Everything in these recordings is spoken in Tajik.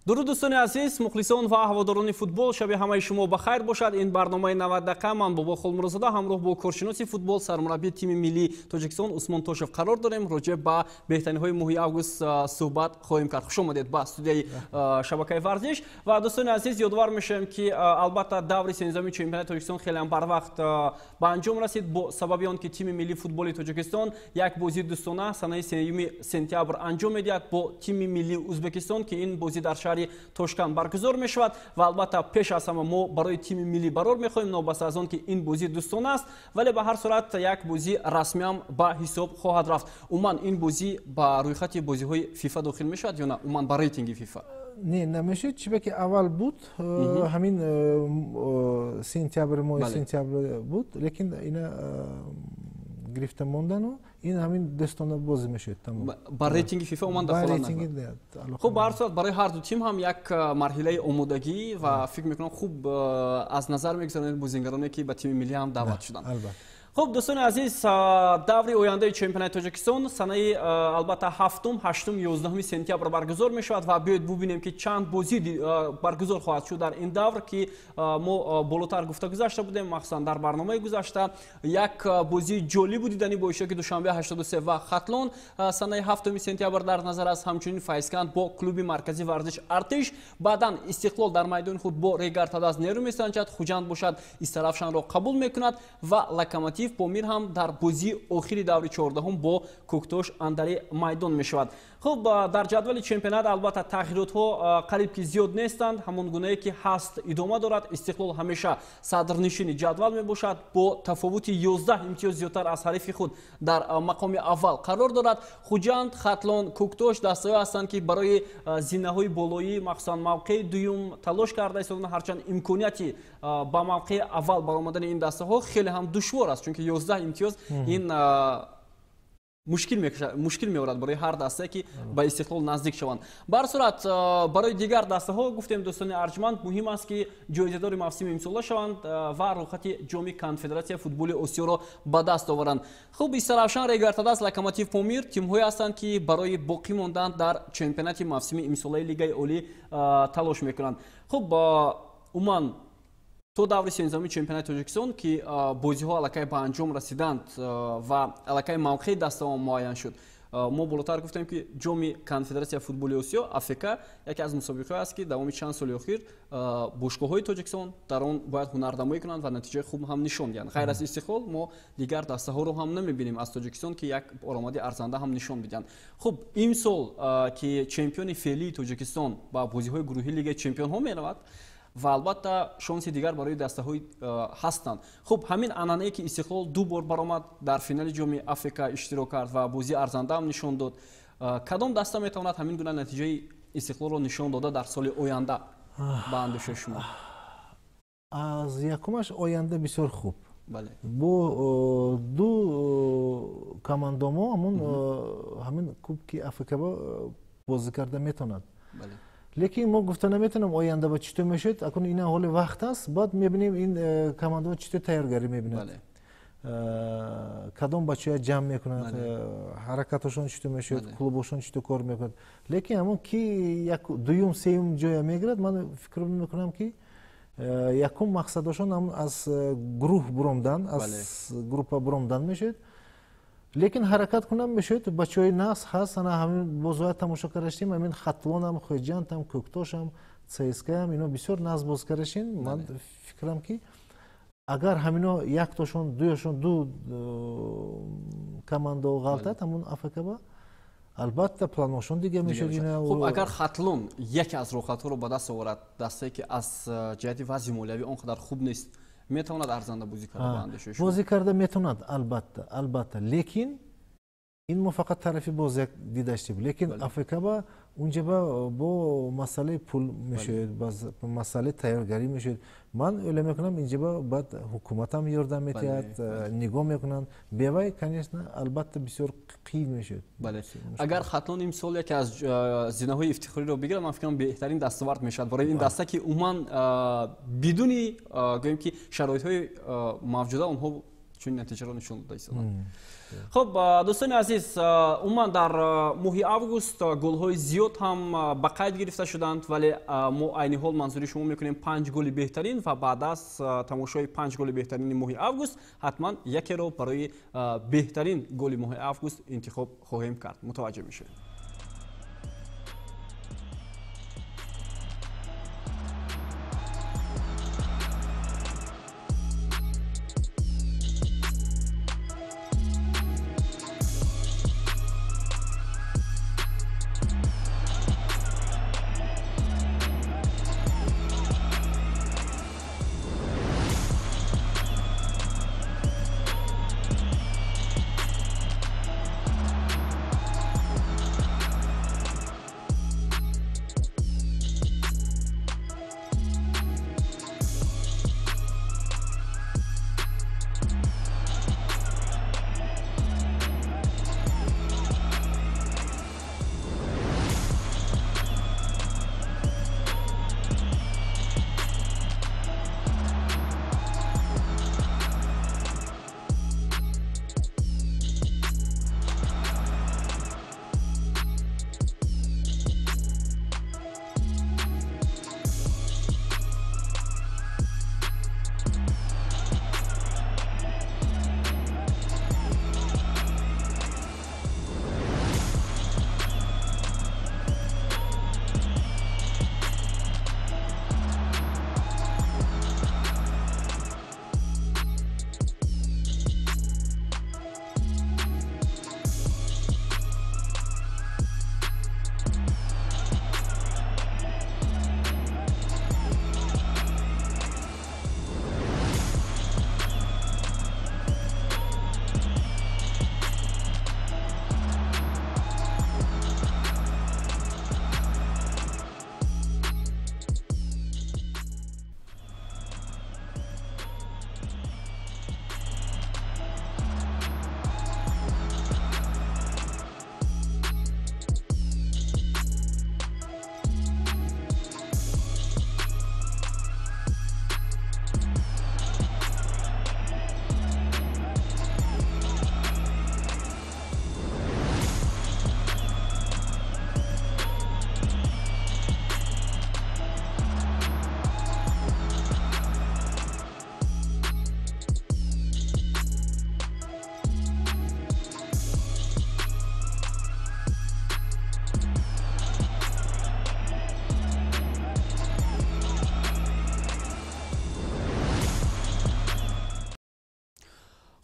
дуруд дӯстони азиз, мухлисон ва ҳаводорони футбол, шаби ҳамаи шумо бахайр бошад. Ин барномаи 90 дақиқа ман Бобо Холмурзода ҳамроҳ бо коршиноси футбол, сармураббии тими миллии Тоҷикистон Усмон Тошев қарор дорем. Роҷеб ба беҳтариниҳои моҳи август суҳбат хоҳем кард. Хуш омадед ба студияи шабакаи варзиш. Ва дӯстони азиз, ёдовар мешавем ки албатта даври сенздаҳуми чемпионати Тоҷикистон хеле ҳам барвақт ба анҷом расид бо сабаби он ки тими миллии футболи Тоҷикистон як бозии дӯстона санаи 3 сентябр анҷом медиҳад бо тими миллии Узбекистон, ки ин бозӣ дар шаҳри Тошкан баргузор мешавад. Ва албатта пеш аз ҳама мо барои тими миллӣ барор мехоҳем, нобаста аз он ки ин бозӣ дӯстона аст, вале ба ҳар сурат як бозӣ расмӣ ҳам ба ҳисоб хоҳад рафт. Умуман ин бозӣ ба рӯйхати бозиҳои ФИФА дохил мешавад ё на умуман ба рейтинги ФИФА? Не, намешед, чиба ки аввал буд, ҳамин сентябр, моҳи сентябр буд, лекин ина гирифта мондану ин ҳамин дӯстона бозӣ мешавад. Ба рейтинги ФИФА умуман дахолат накард. Хуб, ба ҳар сурат барои ҳар ду тим ҳам як марҳилаи омодагӣ ва фикр мекунам хуб аз назар мегузаронед бозингароне ки ба тими миллӣ ҳам даъват шуданд. Хуб, дӯстони азиз, даври ояндаи чемпионати Тоҷикистон санаи албатта 7, 8, 11 сентябр баргузор мешавад ва биёед бубинем ки чанд бозӣ баргузор хоҳад шуд дар ин давр, ки мо болотар гуфта гузашта будем, махсусан дар барномаи гузашта. Як бозии ҷолибу дидани бо иштироки Душанбе 83 ва Хатлон санаи 7 сентябр дар назар аст, ҳамчунин Файзканд бо клуби марказии варзиш Артиш, баъдан Истиқлол дар майдони худ бо Регар Тадаз нерӯ месанҷад, Хуҷанд бошад Истарафшанро қабул мекунад ва Локомотив Помир ҳам дар бозии охири даври 14 бо Коктош андари майдон мешавад. Хуб, дар ҷадвали чемпионат албатта тағйиротҳо қариб ки зиёд нестанд, ҳамон гунае ки ҳаст идома дорад. Истиқлол ҳамеша садрнишини ҷадвал мебошад бо тафовути 11 имтиёз зиёдтар аз ҳарифи худ дар мақоми аввал қарор дорад. Хуҷанд, Хатлон, Коктош дастаҳое ҳастанд ки барои зинаҳои болоӣ, махсусан мавқеи дуюм талош карда истоданд, ҳарчанд имконияти ба мавқеи аввал баромадани ин дастаҳо хеле ҳам душвор аст, чунки 11 имтиёз ин мушкил меорад барои ҳар дастае ки ба Истиқлол наздик шаванд. Ба ҳар сурат барои дигар дастаҳо гуфтем дӯстони арҷманд, муҳим аст ки ҷоизадори мавсими имсола шаванд ва рӯйхати ҷоми Конфедератсияи футболи Осиёро ба даст оваранд. Хуб, Истарафшан, Регар Тадас, Локомотив Помир тимҳое ҳастанд ки барои боқӣ мондан дар чемпионати мавсими имсолаи Лигаи Олӣ талош мекунанд. Хуб, умуман то даври 13 чемпионати Тоҷикистон ки бозиҳо аллакай ба анҷом расиданд ва аллакай мавқеи дастаҳо муайян шуд. Мо болотар гуфтем ки ҷоми Конфедератсияи футболи Осиё АФК яке аз мусобиқаҳое аст ки давоми чанд соли охир бошгоҳҳои Тоҷикистон дар он бояд ҳунардамоӣ кунанд ва натиҷаи хуб ҳам нишон диҳанд. Ғайр аз Истиқлол мо дигар дастаҳоро ҳам намебинем аз Тоҷикистон ки як оромади арзанда ҳам нишон бидиҳанд. Хуб, имсол ки чемпиони феълии Тоҷикистон ба бозиҳои гурӯҳи Лигаи Чемпионҳо меравад ва албатта шонси дигар барои дастаҳои ҳастанд. Хуб, ҳамин анъанае ки Истиқлол ду бор баромад дар финали ҷоми АФК иштирок кард ва бозии арзанда ҳам нишон дод, кадом даста метавонад ҳамин гуна натиҷаи Истиқлолро нишон дода дар соли оянда ба андешаи шумо? Аз якумаш оянда бисёр хуб. Бале. Бо ду командомо ҳамин кубки АФК бозӣ карда метавонад. Бале. Лекин мо гуфта наметавонем оянда ба чӣ тӯр мешавад. Акун ина ҳоли вақт аст, баъд мебинем ин командаҳо чӣ тӯр тайёргарӣ мебинад, кадом бачаҳоя ҷамъ мекунад, ҳаракаташон чӣ тӯр мешавад, клубошон чӣ тӯр кор мекунад. Лекин ҳамон ки дуюм сеюм ҷоя мегирад, ман фикр мекунам ки якум мақсадашон аз гурӯҳ буромдан, аз группа буромдан мешавад. лекин ҳаракат кунам мешавад, бачаҳои нас ҳаст, ҳамин бозҳоя тамошо кардаштем, ҳамин Хатлонам, Хуҷандам, Коктошам, ЦСКАам, ино бисёр нас боз кардаштем. Ман фикрам ки агар ҳамино яктошон, ду командао ғалтад, ҳамун АФК албатта планошон дига мешавад. Хуб, агар Хатлон яке аз роҳхатҳоро ба даст оварад, дастае ки аз ҷиҳати вазъи молиявӣ он қадар хуб нест, метавонад арзанда бозӣ карда ба андешаи шумо? Бозӣ карда метавонад, албатта. Лекин ин мо фақат тарафи бозӣ дидаштем. Лекин АФК унҷа бо масъалаи пул мешавад, масъалаи тайёргарӣ мешавад. Ман оʻйла мекунам инҷа баъд ҳукуматам ёрдам метиҳад, нигоҳ мекунанд. Бевай, конечно, албатта бисёр қиин мешавад. Бале. Агар Хатлон имсол яке аз зинаҳои ифтихориро бигирад, ман фикрам беҳтарин дастовард мешавад барои ин даста ки умуман бидуни гӯем ки шароитҳои мавҷуда онҳо чун натиҷаро нишон дода истоданд. خب دوستان عزیز عموما در ماه август گل‌های زیاد هم به قید گرفته شدند ولی ما عین حال منظوری شما میکنیم 5 گل بهترین و بعد از تماشای 5 گل بهترین ماه август حتما یکی رو برای بهترین گل ماه август انتخاب خواهیم کرد. متوجه میشید.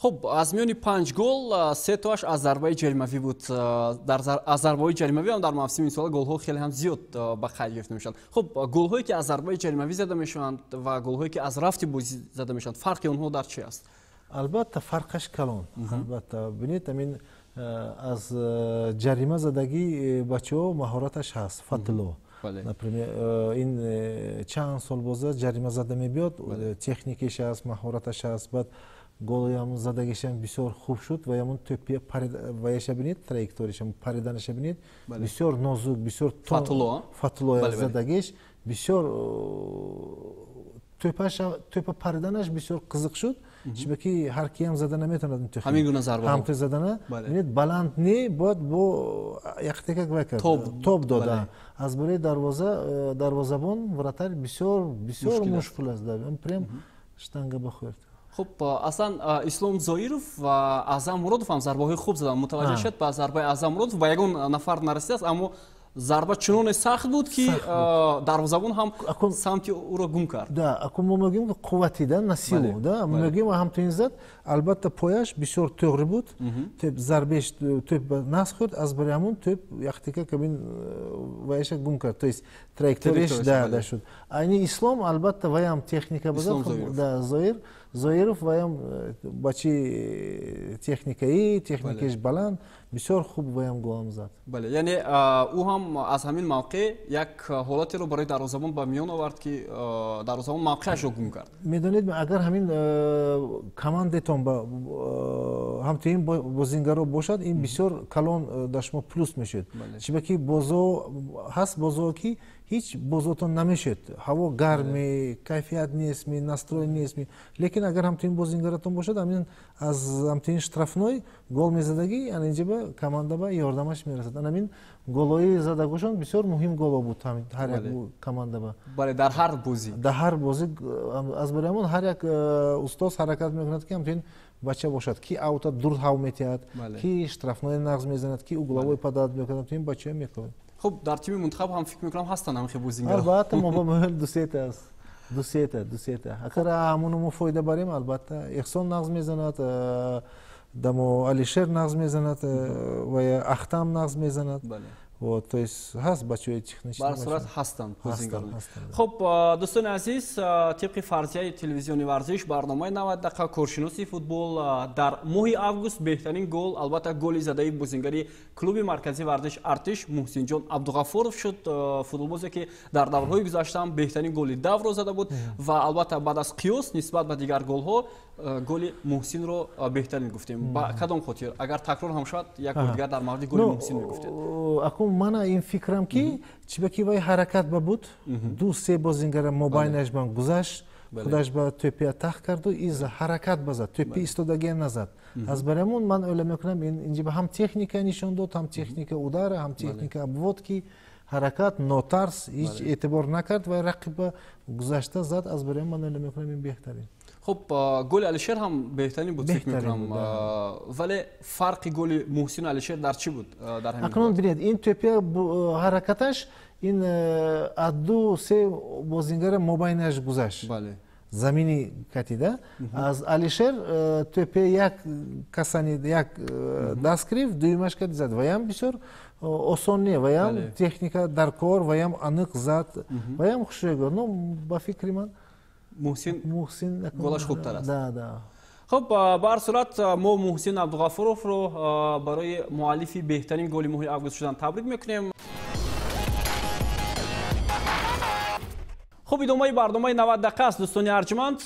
خب از میان 5 گل 3 تاش از ضربه جریمه‌ای بود. از ضربه جریمه‌ای هم در موسم امسال گل‌ها خیلی هم زیاد به خرج گرفته میشن. خب گل‌هایی که از ضربه جریمه‌ای زده میشوند و گل‌هایی که از رفت بازی زده میشوند فرق اونها در چی است؟ البته فرقش کلان. البته ببینید همین از جریمه زدگی بچه‌ها مهارتش هست. فتلو این چند سال بازه جریمه زده میبیاد، تکنیکش هست، مهارتش هست. بعد گل هم زدگیش هم بسیار خوب شد و همون توپی وایش ببینید، تراکتوریش هم پریدنش ببینید بسیار نازک، بسیار فتلو زدگیش بسیار توپ پریدنش بسیار قزق شد. شبکی هر کی هم زده نمیتونه همین گونه ضربه هم زدنه ببینید بلند نی بعد با یک تکک وکر توپ داده از برای دروازه‌بان وراتر بسیار مشکل است. داریم پریم شتنگ بخورد. خب اصلا اسلام زایرов و اعظم مرادov هم ضربه های خوب زدن. متوجه شد با ضربه اعظم مرادov با یگان نفر نرسید است، اما ضربه چنان سخت بود که دروازه‌بان هم سمت او را گم کرد. да اكو ما میگیم قوتیدن نسیلو да میگیم هم تو این زد. البته پایش بسیار توغری بود. توپ ضربهش توپ نس خورد از برای همون توپ یختیکه کبین وایش گم کرد. تو است تراکتوریش ده شد. اینی اسلام البته ویم تکنیکا بود да زایرов ویم بچی تکنیکش بلند بسیار خوب ویم گل زد. بله، یعنی او هم از همین موقع یک حالتی رو برای دروازه‌بان به میان آورد که دروازه‌بان موقعش رو گم کرد. میدونید اگر همین کماندتون با هم تیم بازیگرا باشد این بسیار کلان داشما پلوس میشد. چون که بازو هست بازو کی هیچ بازیتون نمیشد هوا گرمه کیفیت نیست می نستروی نیست می لیکن اگر همتین بازیگراتون باشد همین از همتین штрафной گل میزدگی اینجا به کماندا به یاردمش میرسد همین گلای زدگوشون بسیار مهم گلا بود هر یک کماندا به بله در هر بازی از برامون هر یک استاد حرکت میکند که همتین بچه باشد کی اوتا دور هاو میتیاد کی штрафной نقض میزند کی گلای پداد میکند همتین بچه میکنه خب در تیم منتخب هم فکر میکنم هستن هم خیلی بازیگر البته ما مهم دو سیتا اگر همونو فایده بریم البته احسان نقض میزند دمو علیشر نقض میزند و اختم نقض میزند و تو هست بچه‌های تکنیکی بر صورت هستند بازیگران خب دوستان عزیز طبق فرضیه تلویزیونی ورزش برنامه 90 دقیقه کارشناسی فوتبال در ماه август بهترین گل البته گلی زده بازیگری کلوب مرکزی ورزش ارتش محسن جان عبدالغفورов شد فوتبالبازی که در دورهای گذشته هم بهترین گل دور زده بود و البته بعد از قیاس نسبت به دیگر گل‌ها گل محسن رو بهترین گفتیم با کدام خاطر اگر تکرار هم شد یک بار دیگر در مورد گل محسن میگفتید من این فکرم که چیبکی وای حرکت بود دو سه بازیگر موبایلش من گذشت خودش با توپی اتاق کرد و از حرکت بزد توپی استودگی نزد از برامون من اول میکنم اینجا به هم تکنیک نشون داد هم تکنیک اداره هم تکنیک ابوود که حرکت نوترس هیچ اعتبار نکرد و رقیب گذشته زد از برای من اول میکنم این بهترین خب گل علیشر هم بهترین بود فکر میکنم ولی فرق گل محسن و علیشر در چی بود در همین اکنون ببینید این توپی حرکتش این دو سه بازیگر موبایلش گذشت بله زمینی کتیده از علیشر توپی یک کسانی یک دست گرفت دویمش کرد زد و هم بسیار آسان نیست و هم تکنیک در کار و هم انق زد و هم خوشگل با فکر من محسن گلش خوبتر است. ده. خب به هر صورت ما محسن عبدالغفورov رو برای مؤلفی بهترین گل ماه август شدن تبریک میکنیم. خب ادامه برنامه 90 دقیقه است دوستان ارجمند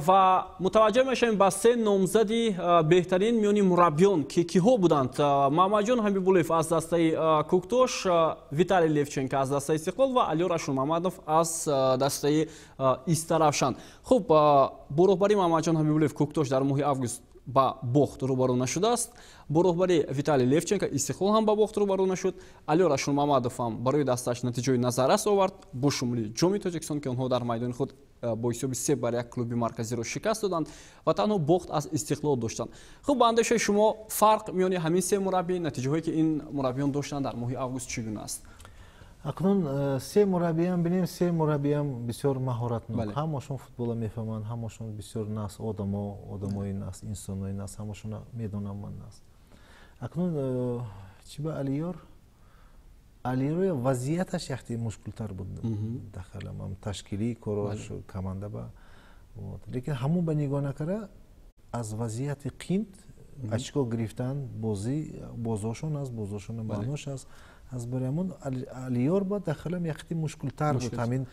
و متوجه میشیم به سه نامزدی بهترین میانی مربیان که کیها بودند. محمدجان حبیبالله از دسته کوکتوش، ویتالий لевченко از دسته استقلال و علی رسول محمدов از دسته استرافشان. خب با راهبری محمدجان حبیبالله کوکتوش در ماه август با باخت روبرو نشده است. با راهبری ویتالий لевченко استقلال هم با باخت روبرو نشد. علی رسول محمدов هم برای دستش نتیجه نظرس آورد با شمولی جامی تاجیکستان که آنها در میدان خود با حساب 3 بر 1 کلوب مرکزی را شکست دادند و تنها باخت از استقلال داشتند. خب با اندیشه شما فرق میان همین سه مربی نتیجه هایی که این مربیان داشتند در ماه август چگونه است؟ اکنون سه مربی هم ببینیم سه مربی هم بسیار مهارتمند همشون فوتبال میفهمند همشون بسیار ناس آدمای ناس انسانای ناس همشون میدونن من ناس اکنون چی با علیور وضعیتش یختی مشکل تر بود داخل هم تشکیلی کاراش کمانده با لیکن همون به نگاه نکره از وضعیت قیند اچکو گرفتن بازوشون از بازوشون مانوش از برامون علیور با داخلم یختی مشکل تر بود همین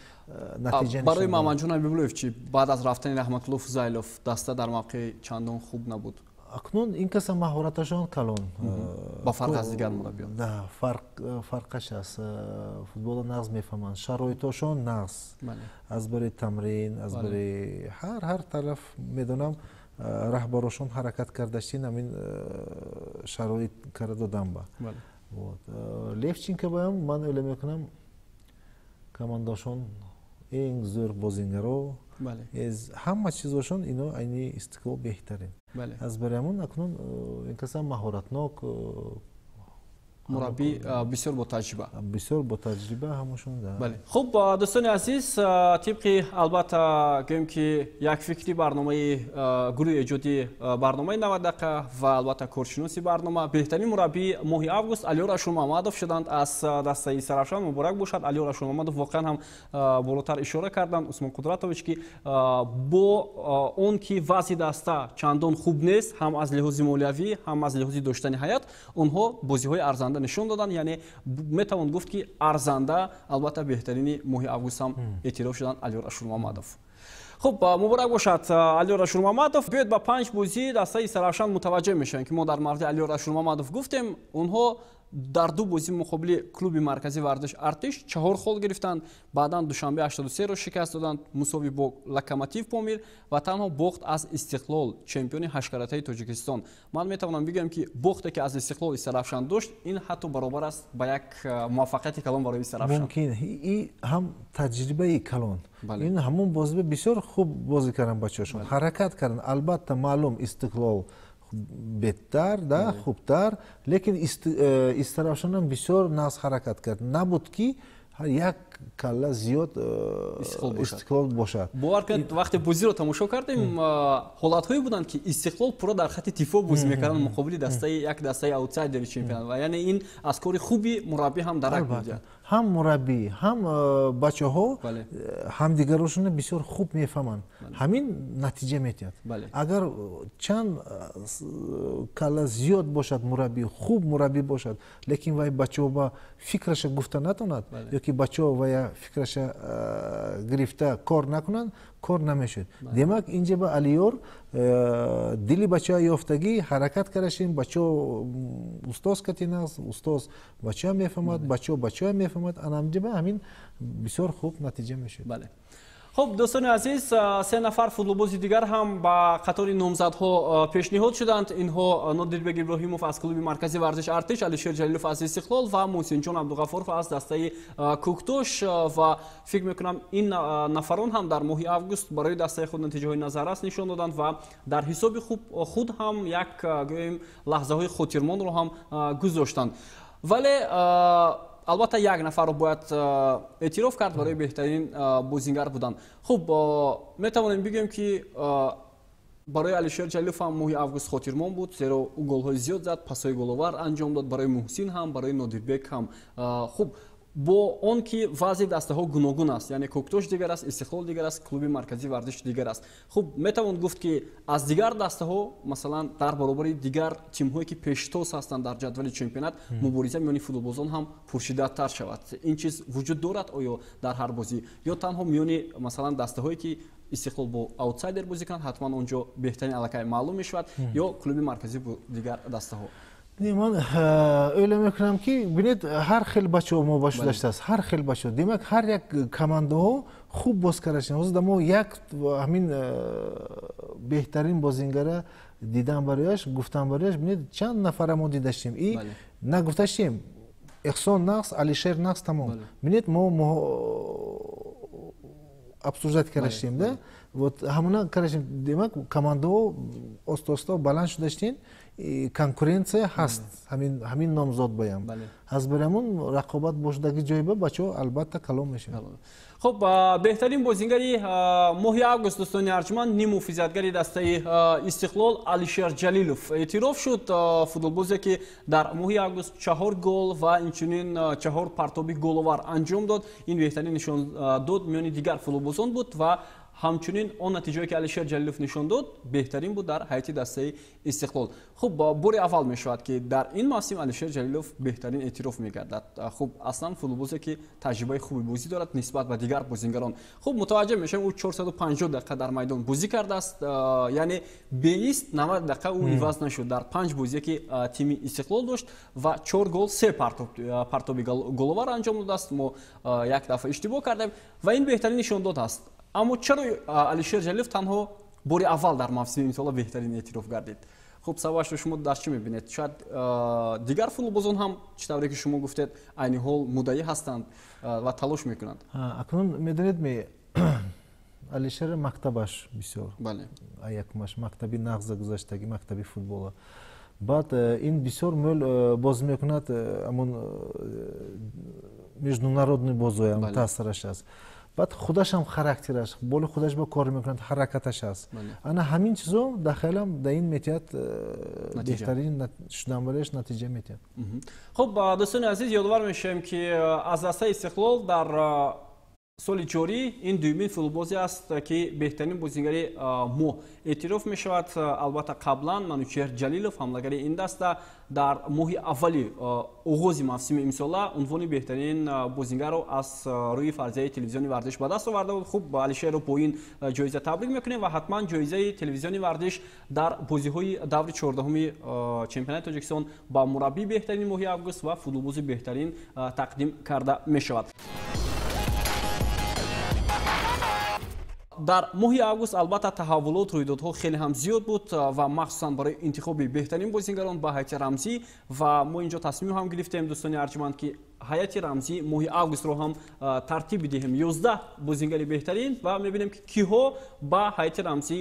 نتیجه برای محمدجان حبیبالله چی بعد از رفتن رحمت الله فضایلوف دسته در موقع چندان خوب نبود. اکنون این کس مهارتشان کلان با فرق از دیگر مربیان نه فرقش است فوتبال نقض میفهمند شرایطشان نقض از برای تمرین از برای هر طرف میدونم رهبرشون حرکت کردشین همین شرایط کرده دادم با لевченко بایم من اول میکنم کمانداشون این زور بازیگرا از همه چیزشون اینو عینی استقلال بهترین از برامون اکنون این کسا مهارتناک مربی بسیار با تجربه همشون ده. بله خب دوستان عزیز طبق البته گویم که یک فکری برنامه گروه ایجادی برنامه 90 دقیقه و البته کارشناسی برنامه بهترین مربی ماه август علی رسول محمدов شدند از دسته استرافشان مبارک باشد. علی رسول محمدов واقعا هم بالاتر اشاره کردند عثمان قدرتویچ که با اون که وضع دسته چندان خوب نیست هم از لحاظ مالیوی هم از لحاظ داشتن حیات اونها بازی‌های ارزنده نشون دادن یعنی میتوان گفت که ارزنده البته بهترین ماه август هم اعتراف شدن علی رسول محمدов. خب مبارک باشد علی رسول محمدов. بیاید با 5 بازی دسته استرافشان متوجه میشن که ما در مورد علی رسول محمدov گفتیم اونها дар ду бозии муқобили клуби марказии варзиш Артиш 4 хол гирифтанд, баъдан душанбе 83 ро шикаст доданд, мусови бо Локомотив Помир ва танҳо бохт аз Истиқлол, чемпиони ҳашкаратаи Тоҷикистон. Ман метавонам бигӯям ки бохте ки аз Истиқлол Исарафшан дошт, ин ҳатто баробар аст ба як муваффақияти калон барои Исарафшан. Мумкин ин ҳам таҷрибаи калон. Ин ҳамон бозиба бисёр хуб бозӣ карданд бачаҳошон. Ҳаракат карданд. Албатта маълум Истиқлол беҳтар, да, хубтар, лекин Исарафшан ҳам бисёр нағз ҳаракат кард. Набуд ки як калла зиёд Истиқлол бошад. бовар кунед, вақте бозиро тамошо кардем, ҳолатҳое буданд ки Истиқлол пурра дар хати дифоъ бозӣ мекарданд муқобили як дастаи аутсайдери чемпионат ва яъне ин аз кори хуби мураббӣ ҳам дарак буд. ҳам мураббӣ, ҳам бачаҳо ҳамдигарошона бисёр хуб мефаҳманд. Ҳамин натиҷа метиҳад. Агар чанд калла зиёд бошад мураббӣ, хуб мураббӣ бошад, лекин вай бачаҳо ба фикраша гуфта натонад, ёки бачаҳо вая фикраша гирифта кор накунанд, кор намешуд. Демак инҷа ба алиёр дили бачаҳо ёфтагӣ ҳаракат кардашем, бачаҳо устоз катинас, устоз бачаҳо мефаҳмад, бачаҳо мефаҳмад, анамҷа ба ҳамин бисёр хуб натиҷа мешуд. خب دوستان عزیز، 3 نفر فوتبالباز دیگر هم با قطار نامزدها پیشنهاد شدند. اینها نادربگ ابراهیموف از کلوب مرکزی ورزش ارتش، علیشیر جلیلوف از استقلال و محسن جان عبدالغفارов از دسته کوکتوش و فکر میکنم این نفران هم در ماه آگوست برای دسته خود نتیجه های نظررس نشان دادند و در حساب خود هم یک لحظه های خاطرمان رو هم گذاشتند. ولی البته یک نفر رو باید اعتراف کرد برای بهترین بازیگر بودن. خب میتوانیم بگیم که برای علیشیر جلیلوف هم ماه آگوست خاطرمان بود، زیرا او گل‌های زیاد زد، پاس‌های گل‌آور انجام داد. برای محسن هم، برای نادربگ هم. خب با آن که وضع دسته ها گوناگون است، یعنی کوکتوش دیگر است، استقلال دیگر است، کلوب مرکزی ورزش دیگر است. خب میتوان گفت که از دیگر دسته ها مثلا در برابر دیگر تیم هایی که پیشتاز هستند در جدول چمپیونات مبارزه میان فوتبالبازان هم پرشده‌تر شود. این چیز وجود دارد آیا در هر بازی، یا تنها میان مثلا دسته هایی که استقلال با اوتسایدر بازی کنند حتما اونجا بهترین علاقه معلوم میشود، یا کلوب مرکزی با دیگر دسته ها؟ من öyle میکنم که ببینید هر خیل بچه‌ها ما باش داشته است، هر خیل بچه‌ها دیمک هر یک کمانده خوب باز کردن. از دما یک همین بهترین بازیگر دیدم برایش، گفتم برایش. ببینید چند نفر ما دیداشتیم، این نگفتاشیم احسان نقص، علیشیر نقص تمام. ببینید ما обсуждать کردیم ده و همونا کردیم. دیمک کمانده استوستا بلند شداشتین. конкуренция ҳаст, ҳамин номзод баям. аз барамон рақобат бошдаги ҷойба бачаҳо албатта калон мешавад. خب بهترین بازیگری ماه آگوست دوستان ارجمند نیمه‌فیزیتگری دسته استقلال علیشیر جلیلوف اعتراف شد. فوتبالبازی که در ماه آگوست 4 گل و اینچنین 4 پرتابی گل‌آور انجام داد. این بهترین نشان داد میان دیگر فوتبالبازان بود و همچنین آن نتیجه‌ای که علیشیر جلیلوف نشان داد بهترین بود در حیاتی دسته استقلال. خب بار اول میشود که در این موسم علیشیر جلیلوف بهترین اعتراف میگردد. خب اصلا فوتبالبازی که تجربه خوبی بازی دارد نسبت به دیگر بازیگران. خب متوجه میشم او 450 دقیقه در میدان بازی کرده است، یعنی بیست 90 دقیقه او عوض نشد در 5 بازی که تیم استقلال داشت و 4 گل 3 پرتابی گل‌آور انجام داده است. ما یک دفعه اشتباه کردیم و این بهترین نشان داد است. اما چرا علیشیر جلیلوف تنها بار اول در موسم امسال بهترین اعتراف گردید؟ خب سوالش رو شما در چی میبینید؟ شاید دیگر فوتبالبازان هم چطوری که شما گفتید عین حال مدعی هستند و تلاش میکنند. اکنون میدونید علیشیر مکتبش بسیار. بله. یکمش مکتبی نغز گذاشتگی، مکتبی فوتبال. بعد این بسیار مول باز میکند امون международный бозой ам таъсираш аст. بعد خودش هم خاراکترش، بول خودش با کار میکند، حرکتش است. انا همین چیزو داخلم در این میتیات بهترین شدن برایش نتیجه میتیاد. خب دوستان عزیز یادآور میشم که از دسته استقلال در соли ҷорӣ ин дуюмин футболбозе аст ки беҳтарин бозингари мо эътироф мешавад. Албатта қаблан Манучеҳр Ҷалилов, ҳамлагари ин даста, дар моҳи аввали оғози мавсими имсола унвони беҳтарин бозингарро аз рӯи фарзияи телевизиони варзиш ба даст оварда буд. Хуб, Алишерро бо ин ҷоиза табрик мекунем ва ҳатман ҷоизаи телевизиони варзиш дар бозиҳои даври 14-уми чемпионати Тоҷикистон ба мураббии беҳтарин моҳи август ва футболбози беҳтарин тақдим карда мешавад. дар моҳи август албатта таҳаввулот, рӯйдодҳо хеле ҳам зиёд буд ва махсусан барои интихоби беҳтарин бозингарон ба ҳайати рамзӣ ва мо инҷо тасмим ҳам гирифтем дӯстони арҷуманд ки ҳайати рамзӣ моҳи августро ҳам тартиб бидиҳем 11 бозингари беҳтарин ва мебинем ки киҳо ба ҳайати рамзӣ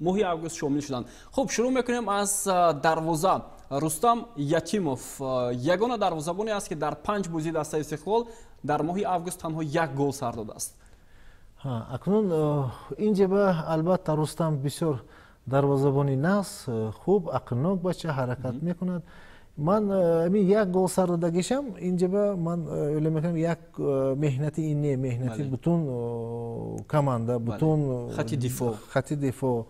моҳи август шомил шуданд. Хуб, шурӯъ мекунем аз дарвоза. Рустам Ятимов ягона дарвозабоне аст ки дар 5 бозии дастаи Истиқлол дар моҳи август танҳо 1 гол сар додааст. акнун ин ҷаба албатта Рустам бисёр дарвозабони нас, хуб, ақлнок бача, ҳаракат мекунад. Ман як гол сар додагишам ин ҷаба ман ӯйло мекунам як меҳнати ин не, меҳнати бутун команда, бутун хати дифоъ.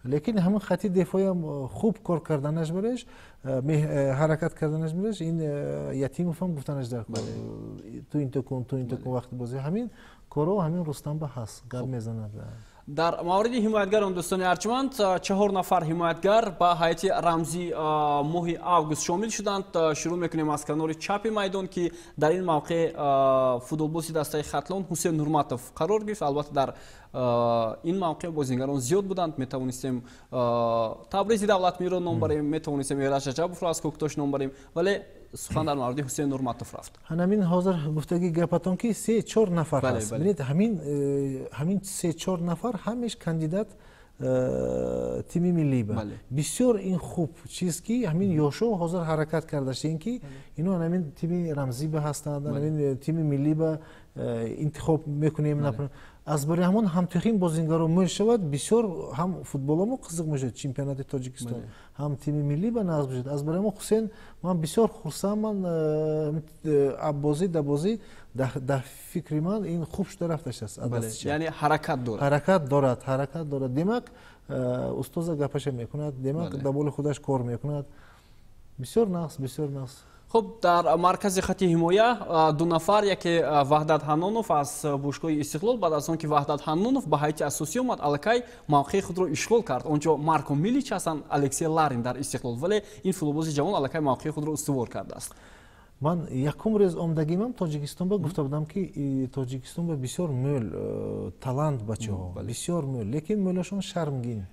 Лекин ҳамин хати дифоъам хуб кор карданаш бараш, ҳаракат карданаш бараш, ин Ятимов ҳам гуфтанаш дар кор. Ту ин кун вақти бозӣ ҳамин коро ҳамин Рустамба ҳаст, гап мезанад. дар мавриди ҳимоятгарон дӯстони арҷуманд 4 нафар ҳимоятгар ба ҳайати рамзӣ моҳи август шомил шуданд. шурӯъ мекунем аз канори чапи майдон ки дар ин мавқеъ футболбози дастаи Хатлон Ҳусейн Нурматов қарор гирифт. албатта дар ин мавқеъ бозингарон зиёд буданд. метавонистем Табризи Давлатмиро ном барем, метавонистем Эраш Раҷабовро аз Коктош ном барем, вале сухан дар мавриди Ҳусейн Нурматов рафт. Ҳамин ҳозир гуфтаги гапатон ки 3-4 нафар ҳаст. Бинед ҳамин 3-4 нафар ҳамеш кандидат тими миллӣ ба. Бисёр ин хуб чиз ки ҳамин ёшо ҳозир ҳаракат кардаштин ки ино ҳамин тими рамзӣ ба ҳастанд, ҳамин тими миллӣ ба интихоб мекунем. аз барои ҳамон ҳамтехин бозингаро мешавад, бисёр ҳам футболамо қизиқ мешавад, чемпионати Тоҷикистон, ҳам тими миллӣ ба назм мешавад. аз барои мо Ҳусейн ман бисёр хурсандман, бозӣ да бозӣ дар фикри ман ин хуб шуда рафташаст. яъне ҳаракат дорад. демак устоза гапаша мекунад, демак дар боли худаш кор мекунад. бисёр нақс. хуб, дар маркази хати ҳимоя 2 нафар, яке Ваҳдат Ҳанонов аз бошгоҳи Истиқлол. баъд аз он ки Ваҳдат Ҳанонов ба ҳайати асосӣ омад, аллакай мавқеи худро ишғол кард. онҷо Марко Милич ҳастанд, Алексей Ларин дар Истиқлол, вале ин футболбози ҷавон аллакай мавқеи худро устувор кардааст. ман якум рез омдагимам Тоҷикистон ба гуфта будам ки Тоҷикистон ба бисёр мӯл талант бачаҳо, бисёр мӯл, лекин мӯлашон шармгин,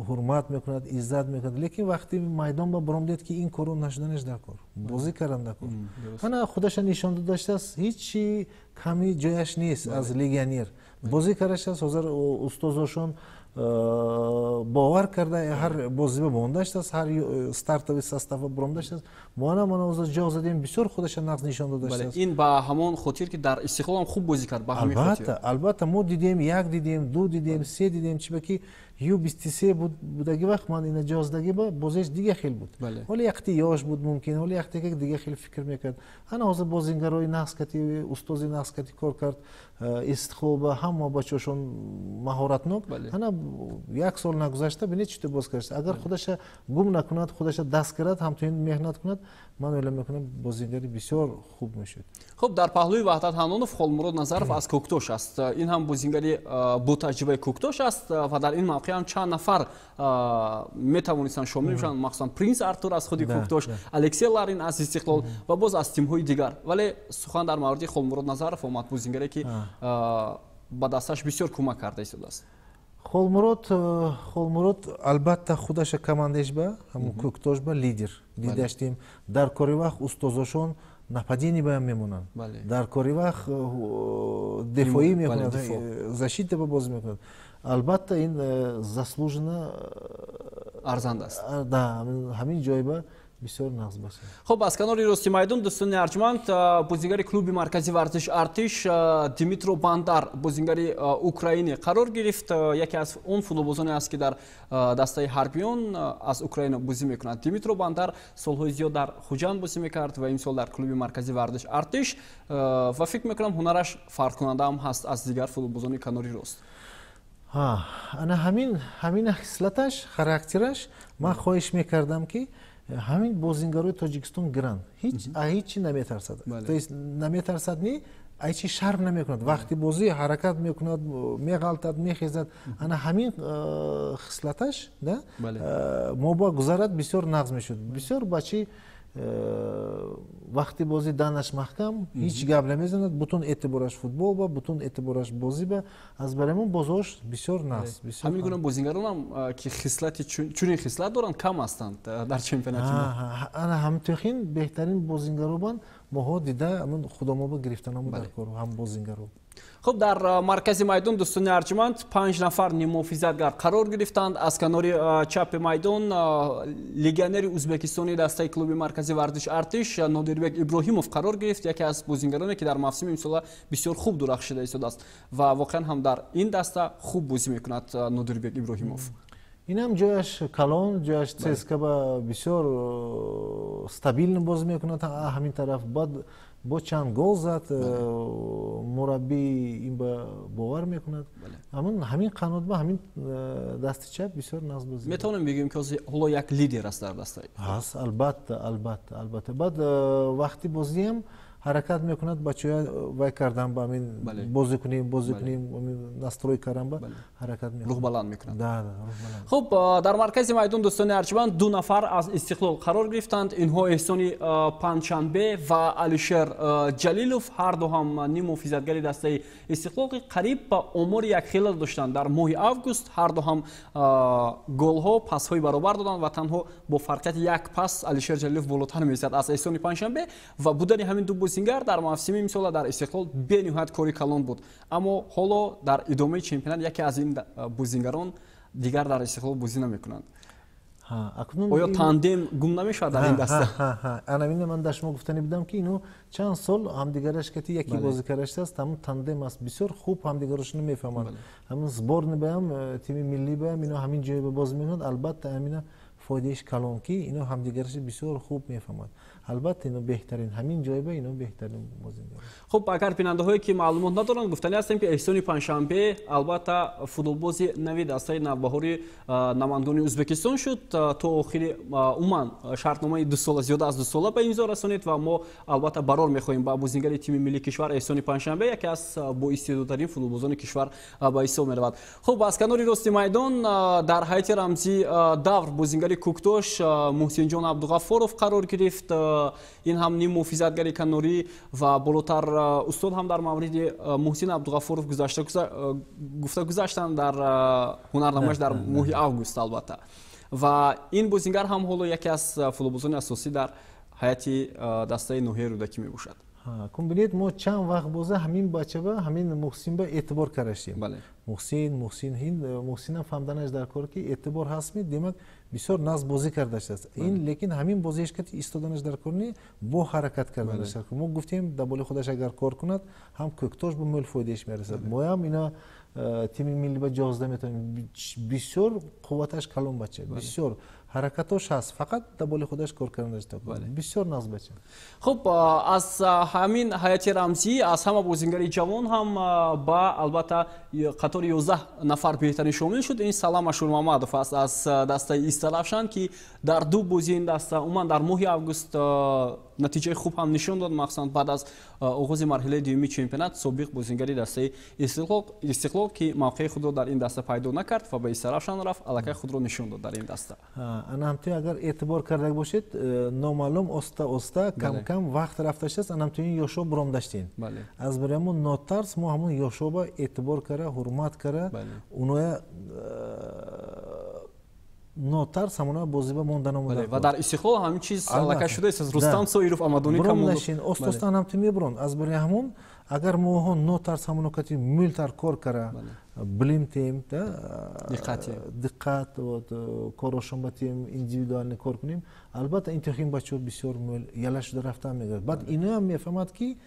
ҳурмат мекунад, иззат мекунад, лекин вақти майдон ба баром дид ки ин коро нашуданаш дар кор, бозӣ кардан дар кор, ана худаша нишон додааст, ҳичи ками ҷояш нест аз легионер, бозӣ кардааст. ҳозир устозошон бовар карда ҳар бозиба бондааст, ҳар стартови состава бондааст. мона ҳозир ҷо задем, бисёр худаша нағз нишон додааст. ин ба ҳамон хотир ки дар Истиқлол ҳам хуб бозӣ кард. ба ҳамин хотир албатта мо дидем, 1 дидем, 2 дидем, 3 дидем, чиба ки Ю-23 будаги вақт ман ина ҷоздаги ба бозиш дига хел буд. ҳоли яқти ёш буд мумкин, ҳоли яқти ки дига хел фикр мекард. ана ҳозир бозингарои нағз кати, устози нағз кати кор кард, Истиқлол ба ҳама бачаҳошон маҳоратнок. ана 1 сол нагузашта бинед чӣ боз кардаш. агар худаша гум накунад, худаша даст карад, ҳамчунин меҳнат кунад, ман ӯйла мекунам бозингари бисёр хуб мешуд. хуб, дар паҳлӯи Ваҳдат Ҳанонов Холмурод Назаров аз Коктош аст. ин ҳам бозингари бо таҷрибаи Коктош аст ва дар ин мавқеъ ҳам чанд нафар метавонистанд шомил бишанд, махсусан Принс Артур аз худи Коктош, Алексей Ларин аз Истиқлол ва боз аз тимҳои дигар. вале сухан дар мавриди Холмурод Назаров омад, бозингаре ки ба дасташ бисёр кӯмак карда истодааст. Холмурод албатта худаша командеш ба ҳамун Коктош ба лидер дидаштем. дар кори вақт устозошон нападение ба мемонанд, дар кори вақт дифоӣ мекунад, защита ба бозӣ мекунад. албатта ин заслужена арзанд аст. ҳамин ҷой ба бисёр нағз баша. Хоб аз канори рости майдон дӯстони арҷманд бозингари клуби маркази варзиш Артиш Димитро Бандар бозингари Украини қарор гирифт. Яке аз он футболбозоне аст ки дар дастаи ҳарбиён аз Украина бозӣ мекунад. Димитро Бандар солҳои зиёд дар Хуҷанд бозӣ мекард ва имсол дар клуби маркази варзиш Артиш ва фикр мекунам ҳунараш фарқкунандаам ҳаст аз дигар футболбозони канори рост. ана ҳамин хислаташ, характераш ман хоҳиш мекардам ки ҳамин бозингарои Тоҷикистон гиранд ҳеҷ наметарсад. То есть наметарсад не айчи шарм намекунад. Вақти бозӣ ҳаракат мекунад, меғалтад, мехезад. Ана ҳамин хислаташ да мобо гузарад бисёр нағз мешуд. Бисёр бачи вақти бозӣ данаш маҳкам, ҳеҷ гап намезанад, бутун эътибораш футбол ба, бутун эътибораш бозӣ ба, аз барамон бозош бисёр нағз. Ҳамин гуна бозингаронам ки хислати чунин хислат доранд кам ҳастанд дар чемпионати мо. Ана ҳамтохин беҳтарин бозингаробанд моҳо дида амн худомоба гирифтанома дар кор ҳам бозингароб. خب در مرکز میدان دوستان ارجمند 5 نفر محافظتگر قرار گرفتند. از کنار چپ میدان لگنر ازبکستانی دسته کلوب مرکزی ورزش ارتش نادربek ابراهیموف قرار گرفت. یکی از بازیگرانی که در موسم امسال بسیار خوب درخشیده است و واقعا هم در این دسته خوب بازی میکند نادربek ابراهیموف. اینم جایش کلان، جایش چسکا با بسیار استابیل بازی میکند. همین طرف با چند گل زد مربی این باور میکند. همین قنات با همین دست چپ بسیار ناز بازی میتونیم بگیم که حالا یک لیدر است در دسته هست. البته بعد وقتی بازی هم حرکت میکند بچه‌ها وای کردن با همین بازی کنیم نستروی کردن با حرکت میکنند روح بلند میکنند. خب در مرکز میدان دوستان ارجمند 2 نفر از استقلال قرار گرفتند. اینها احسان پنجشنبه و علیشر جلیلوف هر دو هم نیم محافظتگری دسته استقلال قریب با عمر یک خلال داشتند. در ماه آگوست هر دو هم گل ها پاس های برابر دادند و تنها با فرقیت یک پاس علیشر جلیلوف بالاتر میزد از احسان پنجشنبه و بودن همین دو بازیگر در موسم امسال در استقلال به نهایت کاری کلان بود. اما حالا در ادامه چمپیونات یکی از این بازیگران دیگر در استقلال بازی نمیکنند. آیا تاندم گم نمیشود در این دسته؟ انا من داشتم گفتنی بودم که اینو چند سال همدیگرش کتی یکی بازیگرش است، همون تاندم است بسیار خوب همدیگرشون میفهمند. همون زبان بهم تیم ملی بهم اینو همین جای باز میکنند. البته همینا فایدهش کلان کی اینو همدیگرش بسیار خوب میفهمند. البته اینو بهترین همین جای به اینو بهترین بازیگر. خب اگر بیننده هایی که معلومات ندارن گفتنی هستیم که احسان پنجشنبه البته فوتبالبازی نوید دسته نوبهاری نمایندگان ازبکستان شد تا آخر عموما شرطنامه 2 ساله زیاده از 2 ساله به امضا رسانید و ما البته قرار می‌خواهیم با بازیگر تیم ملی کشور احسان پنجشنبه یکی از با استعدادترین فوتبالبازان کشور به حساب می‌رود. خب از کنار راست میدان در حیات رمزی دور بازیگر کوکتوش محسن جان عبدالغفارов قرار گرفت. این هم نیم محافظتگری کناری و بالاتر استاد هم در مورد محسن عبدالغفارov گذاشتن در هنرنامه‌اش در ماه آگوست البته و این بازیگر هم حالا یکی از فوتبالبازان اساسی در حیات دسته نوحه رودکی می باشد. ببینید ما چند وقت بازه همین بچه با همین محسن به اعتبار کردیم. بله. محسن هم فهمیدنش در کار که اعتبار هست می دیمک بسیار ناز بازی کرده است. این لیکن همین بازیش که ایستادنش در کار نی با حرکت کردن است. ما گفتیم دبال خودش اگر کار کند هم کوکتوش به مول فایدهش میرسد. ما هم اینا تیم ملی با 11 میتونیم بسیار قوتش کلان بچه بسیار حرکتش هست فقط دبال خودش کار کردن است. بسیار ناز بچه. خب از همین حیات رمزی از همه بازیگری جوان هم با البته قطار 11 نفر بهترین شامل شد. این سلام اشورمامدov است از دسته استرافشان که در 2 بازی این دسته اومد در ماه آگوست نتیجه خوب هم نشون داد مخصوصا بعد از آغاز مرحله دومی چمپیونات سابق بازیگری دسته استقلال که موقع خود را در این دسته پیدا نکرد و به استرافشان رفت الکی خود را نشون داد در این دسته. انا هم اگر اعتبار کرده باشید نامعلوم استا کم وقت رفتش است. انا هم این یوشو برام داشتین. از برامون ناترس ما همون یوشو با اعتبار کرده حرمت کرده اونها ناترس همونا بازی با موندن اومده و در استقلال همین چیز الکی شده است. رستم سایروف آمدونی کمون نشین استان هم تیمی برون از برای همون агар моҳо нотарс ҳамонокати мултар кор кара билим тем диққат корошон ба тем индивидуалне кор кунем албатта интихоби бачаҳо бисёр яла шуда рафтан мегардад баъд ино ҳам мефаҳмад ки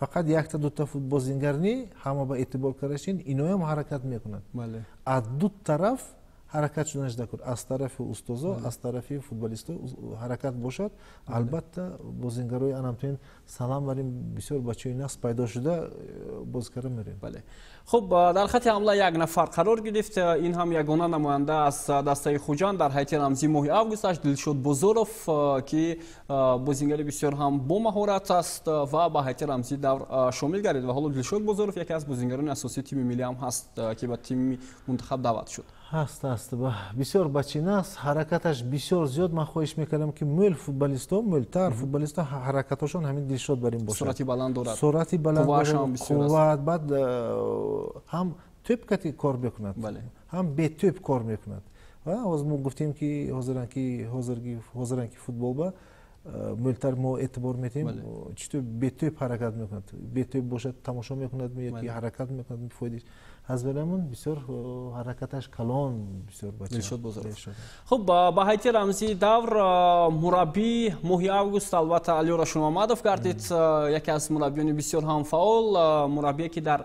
фақат якта дута бозингар не ҳама ба эътибор карашин ино ҳам ҳаракат мекунад аз ду тараф ҳаракат шуданаш дакуд аз тарафи устозо аз тарафи футболисто ҳаракат бошад албатта бозингарои анамтоин салам барем бисёр бачаҳои нағз пайдо шуда бозикара мерем. хуб дар хати ҳамла як нафар қарор гирифт ин ҳам ягона намоянда аз дастаи хуҷанд дар ҳайати рамзии моҳи августаш Дилшод Бозоров ки бозингари бисёр ҳам бо маҳорат аст ва ба ҳайати рамзии давр шомил гардид ва ҳоло Дилшод Бозоров яке аз бозингарони асосии тими миллӣ ҳам ҳаст ки ба тими мунтахаб даъват шуд. ҳаст бисёр бачи наст ҳаракаташ бисёр зиёд ман хоҳиш мекардам ки мӯл футболисто мӯлтар футболисто ҳаракаташон ҳамин Дилшод барин бошад сурати баланд дорад қувват баъд ҳам тӯп кор мекунад ҳам бетӯп кор мекунад ва ҳозир мо гуфтем ки ҳозиран ки футбол ба мӯлтар мо эътибор метем читор бетӯп ҳаракат мекунад бетӯп бошад тамошо мекунад ки ҳаракат мекунад фоидаш аз барамон бисёр ҳаракаташ калон бисёр Дилшод Бозоров. хуб ба ҳайати рамзии давр мураббии моҳи август албатта Алиёра Шуномамадов гардид яке аз мураббиёни бисёр ҳам фаъол мураббие ки дар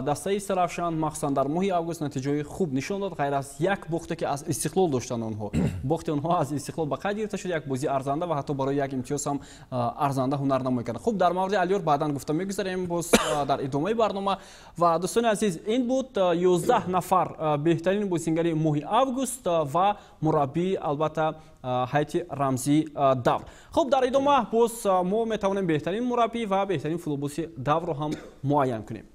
дастаи Сарафшан махсусан дар моҳи август натиҷаҳои хуб нишон дод ғайр аз як бохте ки аз Истиқлол доштанд онҳо бохти онҳо аз Истиқлол ба қайд гирифта шуд як бозии арзанда ва ҳатто барои як имтиёз ҳам арзанда ҳунар намоӣ кард. хуб дар мавриди Алиёр баъдан гуфта мегузарем боз дар идомаи барнома ва дӯстони азиз ин буд 11 нафар беҳтарин бозингари моҳи август ва мураббии албатта ҳайати рамзии давр. хуб дар идома боз мо метавонем беҳтарин мураббӣ ва беҳтарин футболбози даврро ҳам муайян кунем.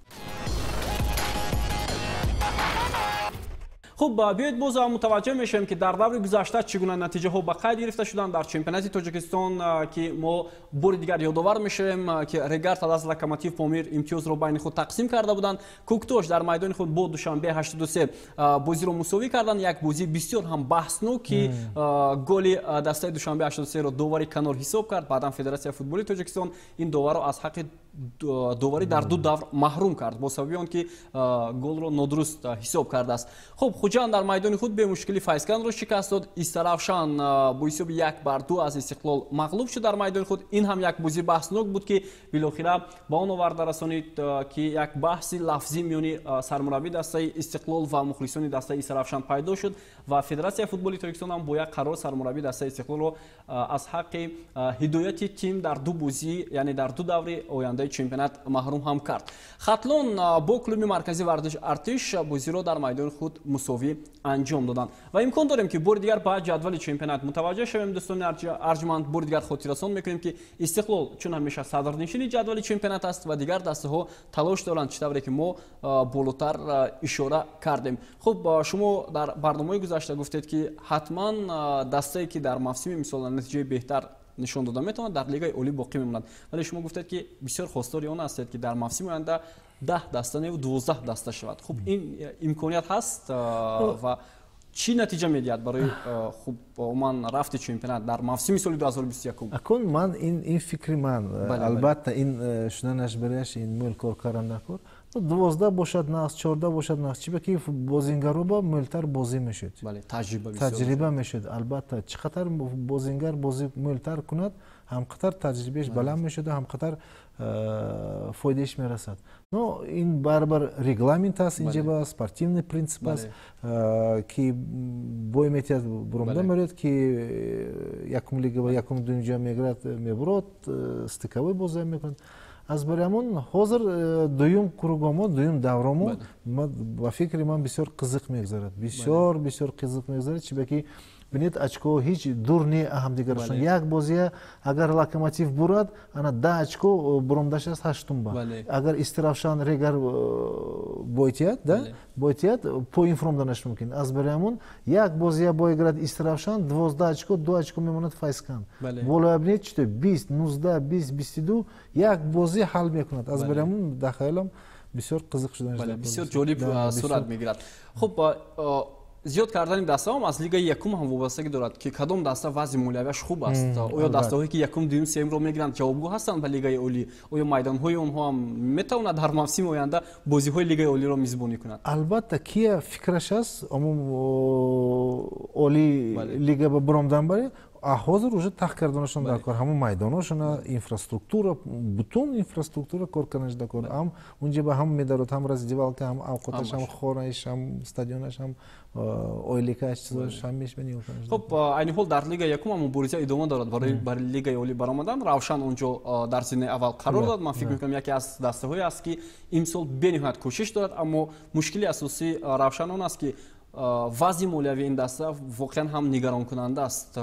хуб биёед боз мутаваҷҷеҳ мешавем ки дар даври гузашта чӣ гуна натиҷаҳо ба қайд гирифта шуданд дар чемпионати Тоҷикистон ки мо бори дигар ёдовар мешавем ки Регар Талас Локомотив Помир имтиёзро байни худ тақсим карда буданд. Куктош дар майдони худ бо Душанбе 83 бозиро мусовӣ карданд як бозии бисёр ҳам баҳснок ки голи дастаи Душанбе 83ро довари канор ҳисоб кард. Баъдан Федератсияи футболи Тоҷикистон ин доварро аз ҳаққи доварӣ дар ду давр маҳрум кард бо сабаби он ки голро нодуруст ҳисоб кардааст. хуб Хуҷанд дар майдони худ бемушкилӣ Файзканро шикаст дод. Истаравшан бо ҳисоби 1-2 аз Истиқлол мағлуб шуд дар майдони худ. ин ҳам як бозии баҳснок буд ки билохира ба он оварда расонид ки як баҳси лафзӣ миёни сармураббии дастаи Истиқлол ва мухлисони дастаи Истаравшан пайдо шуд ва Федератсияи футболи Тоҷикистон ҳам бо як қарор сармураббии дастаи Истиқлолро аз ҳаққи ҳидояти тим дар ду бозӣ яъне дар ду даври ояндаи чемпионат маҳрум ҳам кард. Хатлон бо клуби марказии варзиш Артиш бозиро дар майдони худ мусовӣ анҷом доданд ва имкон дорем ки бори дигар ба ҷадвали чемпионат мутаваҷҷеҳ шавем. дӯстони арҷманд бори дигар хотиррасон мекунем ки Истиқлол чун ҳамеша садрнишини ҷадвали чемпионат аст ва дигар дастаҳо талош доранд чӣ тавре ки мо болотар ишора кардем. хуб шумо дар барномаи гузашта гуфтед ки ҳатман дастае ки дар мавсими мисол натиҷаи беҳтар нишон дода метавонад дар лигаи олӣ боқӣ мемонад, вале шумо гуфтед ки бисёр хостори он ҳастед ки дар мавсими оянда 10 даста не 12 даста шавад. хуб ин имконият ҳаст ва чӣ натиҷа медиҳад барои хуб умуман рафти чемпионат дар мавсими соли 2021? акун ман ин фикри ман албатта ин шуданаш береш ин мӯл кор каранда кор 12 бошад нағз 14 бошад нағз чӣ ки бозингаро ба мӯлтар бозӣ мешуд таҷриба мешуд. албатта чӣ қадар бозингар бозӣ мӯлтар кунад ҳам қадар таҷрибааш баланд мешуд ҳам қадар фоидааш мерасад. но ин барбар регламент аст инҷа спортивный принцип аст ки бой метиҳад буромда мерояд ки якум лига ва якум дуюмҷа мегирад мебурад стиковой бозӣ мекунад. аз барамон ҳозир дуюм кругомо дуюм давромо ба фикри ман бисёр қызиқ мегзарад бисёр қызиқ мегзарад чӣ ки бинед очко ҳеҷ дур не ҳамдигарашон як бозия агар Локомотив бурад ана 10 очко буромдаш аст 8 ба агар Истиравшан Регар бойтият по инфром данаш мумкин. аз барамон як бозия боигирад Истиравшан 12 очко 2 очко мемонад Файзкан болоя бинед чито 20 19 20 22 як бозӣ ҳал мекунад. аз барамон дахаялам бисёр қызиқ шуданаш бисёр ҷолиб сурат мегирад. хуб زیاد کردن دسته هم از لیگ یکم هم وابستگی دارد که کدام دسته وضع مالیویش خوب است. آیا دسته‌هایی که یکم دوم سوم رو میگیرند جوابگو هستند به لیگ اولی؟ آیا میدان‌های اونها هم میتواند در موسم آینده بازی‌های لیگ اولی رو میزبانی کنند؟ البته کی فکرش است عموم اولی لیگ به برامدن بره ҳозир уже тах карданашон дар кор ҳамон майдоношона инфраструктура бутун инфраструктура кор карданаш дар кор ҳам унҷа ба ҳам медарод ҳам раздевалка ҳам авқоташ ҳам хонаиш ҳам стадионаш ҳам ойликааш чизош ҳамеш бени уканаш. хуб айни ҳол дар лига якум ҳам мубориза идома дорад барои лигаи олӣ баромадан. равшан онҷо дар зини аввал қарор дод. ман фикр мекунам яке аз дастаҳое аст ки имсол бениҳоят кӯшиш дорад, аммо мушкили асосии равшан он аст ки вазъи молиявии ин даста воқеан ҳам нигаронкунанда аст.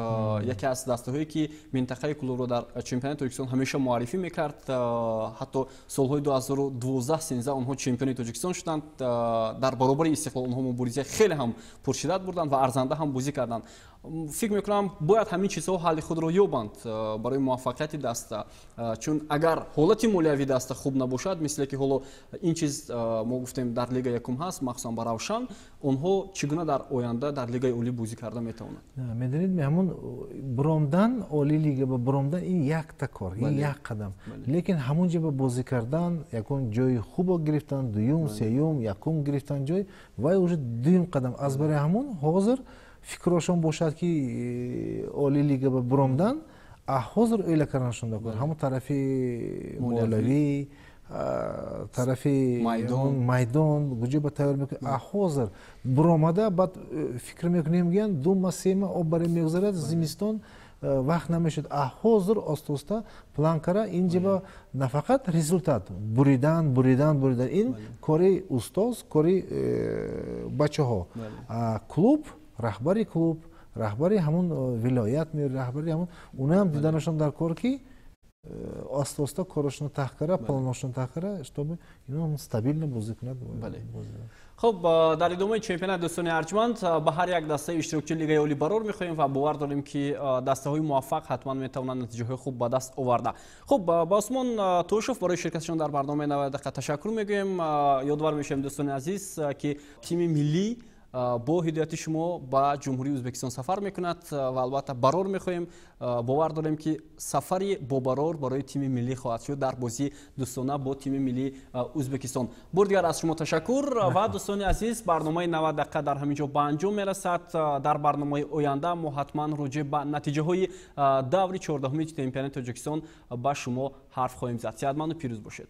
яке аз дастаҳое ки минтақаи клубро дар чемпионати Тоҷикистон ҳамеша муаррифӣ мекард. ҳатто солҳои 2012-13 онҳо чемпиони Тоҷикистон шуданд. дар баробари Истиқлол онҳо муборизаи хеле ҳам пуршиддат бурданд ва арзанда ҳам бозӣ карданд. фикр мекунам бояд ҳамин чизҳо ҳалли худро ёбанд барои муваффақияти даста, чун агар ҳолати молиявии даста хуб набошад, мисле ки ҳоло ин чиз мо гуфтем дар лига якум ҳаст, махсусан ба Равшан, онҳо чӣ гуна дар оянда дар лигаи олӣ бозӣ карда метавонанд? медонед ҳамон буромдан олӣ лига ба буромдан ин якта кор, ин як қадам, лекин ҳамон ҷо ба бозӣ кардан ягон ҷои хубо гирифтан, дуюм, сеюм, якум гирифтан ҷой вай уже дуюм қадам. аз барои ҳамон ҳозир фикрошон бошад ки олӣ лига ба буромдан ҳозир оила карданашон дакор ҳамон тарафи молиявӣ тарафи майдон гуҷо ба тайёр мекунад. ҳозир буромада баъд фикр мекунем гиян дума сема об баре мегузарад зимистон вақт намешуд. ҳозир оста-оста план кара инҷа ба нафақат результат буридан ин кори устоз, кори бачаҳо, клуб, раҳбари клуб, раҳбари ҳамон вилоят мери, раҳбари ҳамон унам диданашон дар кор ки оста-оста корашон таҳ кара, планошон таҳ кара, штоби ино стабилно бозӣ кунад. хуб дар идомаи чемпионати дӯстони арҷманд ба ҳар як дастаи иштирокчии лигаи олӣ барор мехоҳем ва бовар дорем ки дастаҳои муваффақ ҳатман метавонанд натиҷаҳои хуб ба даст оварда. хуб ба Усмон Тӯшев барои ширкатшон дар барномаи 90 дақиқа ташаккур мегӯем. ёдовар мешавем дӯстони азиз ки тими миллӣ бо ҳидояти шумо ба ҷумҳурии Ӯзбекистон сафар мекунад ва албатта барор мехоҳем. бовар дорем ки сафари бобарор барои тими миллӣ хоҳад шуд дар бозии дӯстона бо тими миллии Ӯзбекистон. бор дигар аз шумо ташаккур ва дӯстони азиз, барномаи 90 дақиқа дар ҳамин ҷо ба анҷом мерасад. дар барномаи оянда мо ҳатман роҷеъ ба натиҷаҳои даври 14-уми чемпионати Тоҷикистон ба шумо ҳарф хоҳем зад. сеҳатманду пирӯз бошед.